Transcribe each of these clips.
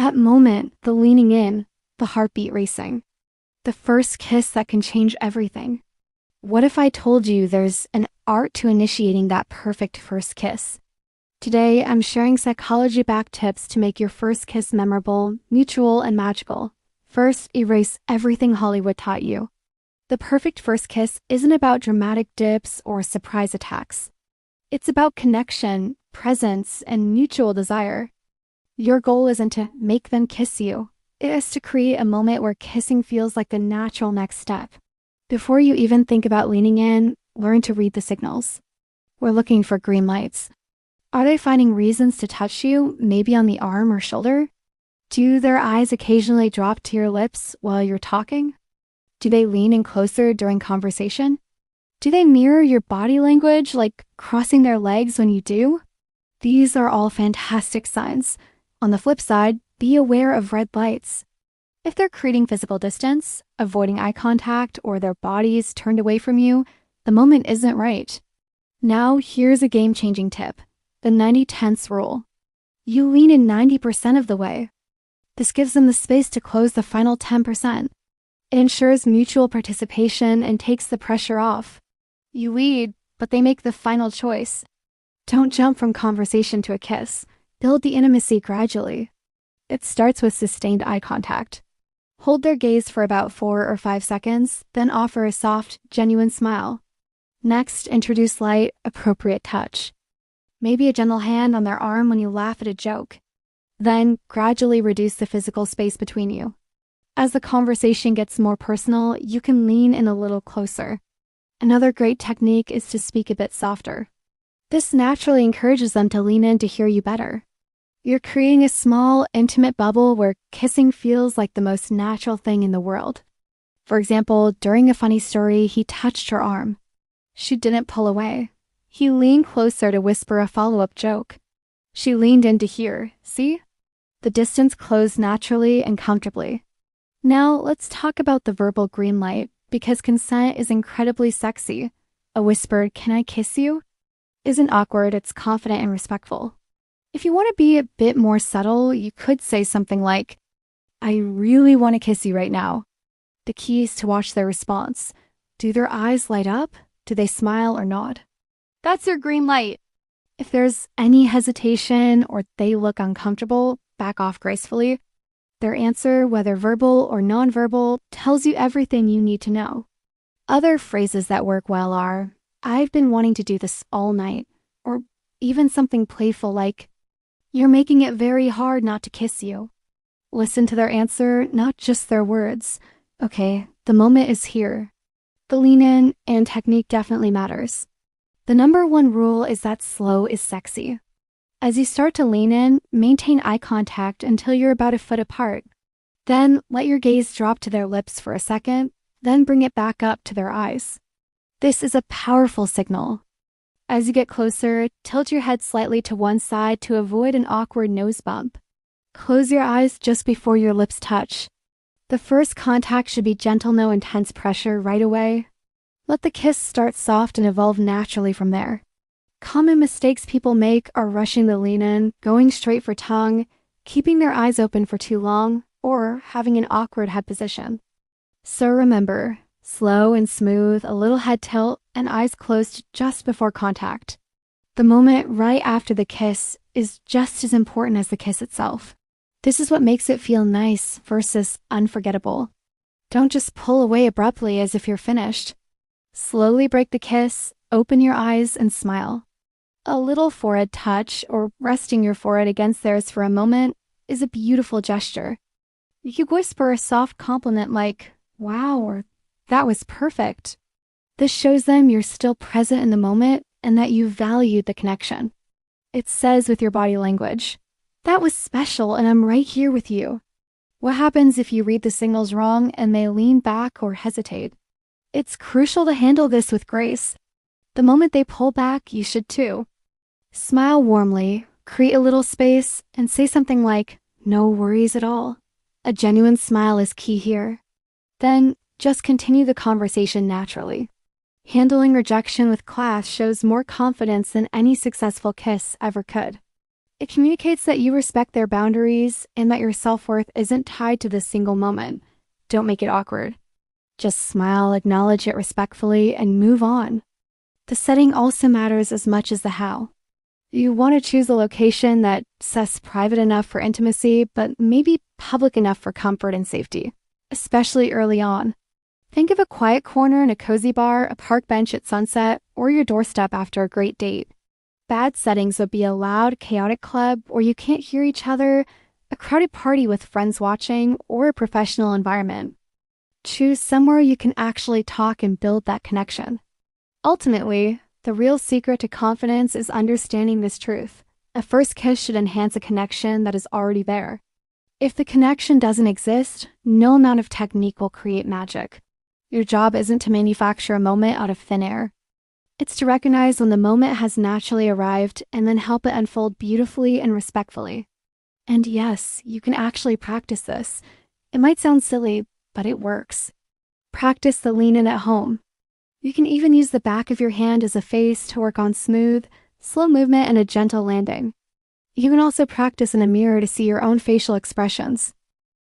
That moment, the leaning in, the heartbeat racing. The first kiss that can change everything. What if I told you there's an art to initiating that perfect first kiss? Today, I'm sharing psychology-backed tips to make your first kiss memorable, mutual, and magical. First, erase everything Hollywood taught you. The perfect first kiss isn't about dramatic dips or surprise attacks. It's about connection, presence, and mutual desire. Your goal isn't to make them kiss you. It is to create a moment where kissing feels like the natural next step. Before you even think about leaning in, learn to read the signals. We're looking for green lights. Are they finding reasons to touch you, maybe on the arm or shoulder? Do their eyes occasionally drop to your lips while you're talking? Do they lean in closer during conversation? Do they mirror your body language, like crossing their legs when you do? These are all fantastic signs. On the flip side, be aware of red lights. If they're creating physical distance, avoiding eye contact, or their bodies turned away from you, the moment isn't right. Now, here's a game-changing tip, the 90-10 rule. You lean in 90% of the way. This gives them the space to close the final 10%. It ensures mutual participation and takes the pressure off. You lead, but they make the final choice. Don't jump from conversation to a kiss. Build the intimacy gradually. It starts with sustained eye contact. Hold their gaze for about 4 or 5 seconds, then offer a soft, genuine smile. Next, introduce light, appropriate touch. Maybe a gentle hand on their arm when you laugh at a joke. Then, gradually reduce the physical space between you. As the conversation gets more personal, you can lean in a little closer. Another great technique is to speak a bit softer. This naturally encourages them to lean in to hear you better. You're creating a small, intimate bubble where kissing feels like the most natural thing in the world. For example, during a funny story, he touched her arm. She didn't pull away. He leaned closer to whisper a follow-up joke. She leaned in to hear. See? The distance closed naturally and comfortably. Now, let's talk about the verbal green light, because consent is incredibly sexy. A whispered, "Can I kiss you?" isn't awkward, it's confident and respectful. If you want to be a bit more subtle, you could say something like, "I really want to kiss you right now." The key is to watch their response. Do their eyes light up? Do they smile or nod? That's your green light. If there's any hesitation or they look uncomfortable, back off gracefully. Their answer, whether verbal or nonverbal, tells you everything you need to know. Other phrases that work well are, "I've been wanting to do this all night," or even something playful like, "You're making it very hard not to kiss you." Listen to their answer, not just their words. Okay, the moment is here. The lean in and technique definitely matters. The number one rule is that slow is sexy. As you start to lean in, maintain eye contact until you're about a foot apart. Then let your gaze drop to their lips for a second, then bring it back up to their eyes. This is a powerful signal. As you get closer, tilt your head slightly to one side to avoid an awkward nose bump. Close your eyes just before your lips touch. The first contact should be gentle, no intense pressure right away. Let the kiss start soft and evolve naturally from there. Common mistakes people make are rushing the lean in, going straight for tongue, keeping their eyes open for too long, or having an awkward head position. So remember, slow and smooth, a little head tilt, and eyes closed just before contact. The moment right after the kiss is just as important as the kiss itself. This is what makes it feel nice versus unforgettable. Don't just pull away abruptly as if you're finished. Slowly break the kiss, open your eyes, and smile. A little forehead touch, or resting your forehead against theirs for a moment, is a beautiful gesture. You could whisper a soft compliment like, "Wow," or "That was perfect." This shows them you're still present in the moment and that you valued the connection. It says with your body language, "That was special and I'm right here with you." What happens if you read the signals wrong and they lean back or hesitate? It's crucial to handle this with grace. The moment they pull back, you should too. Smile warmly, create a little space, and say something like, "No worries at all." A genuine smile is key here. Then, just continue the conversation naturally. Handling rejection with class shows more confidence than any successful kiss ever could. It communicates that you respect their boundaries and that your self-worth isn't tied to this single moment. Don't make it awkward. Just smile, acknowledge it respectfully, and move on. The setting also matters as much as the how. You want to choose a location that's private enough for intimacy, but maybe public enough for comfort and safety, especially early on. Think of a quiet corner in a cozy bar, a park bench at sunset, or your doorstep after a great date. Bad settings would be a loud, chaotic club where you can't hear each other, a crowded party with friends watching, or a professional environment. Choose somewhere you can actually talk and build that connection. Ultimately, the real secret to confidence is understanding this truth. A first kiss should enhance a connection that is already there. If the connection doesn't exist, no amount of technique will create magic. Your job isn't to manufacture a moment out of thin air. It's to recognize when the moment has naturally arrived and then help it unfold beautifully and respectfully. And yes, you can actually practice this. It might sound silly, but it works. Practice the lean in at home. You can even use the back of your hand as a face to work on smooth, slow movement and a gentle landing. You can also practice in a mirror to see your own facial expressions.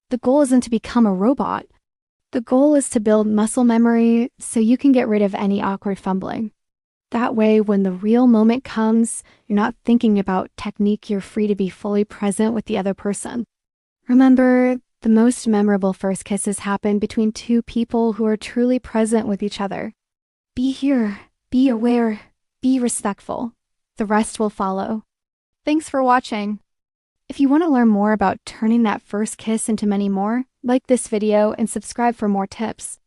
The goal isn't to become a robot. The goal is to build muscle memory so you can get rid of any awkward fumbling. That way, when the real moment comes, you're not thinking about technique, you're free to be fully present with the other person. Remember, the most memorable first kisses happen between two people who are truly present with each other. Be here, be aware, be respectful. The rest will follow. Thanks for watching. If you want to learn more about turning that first kiss into many more, like this video and subscribe for more tips.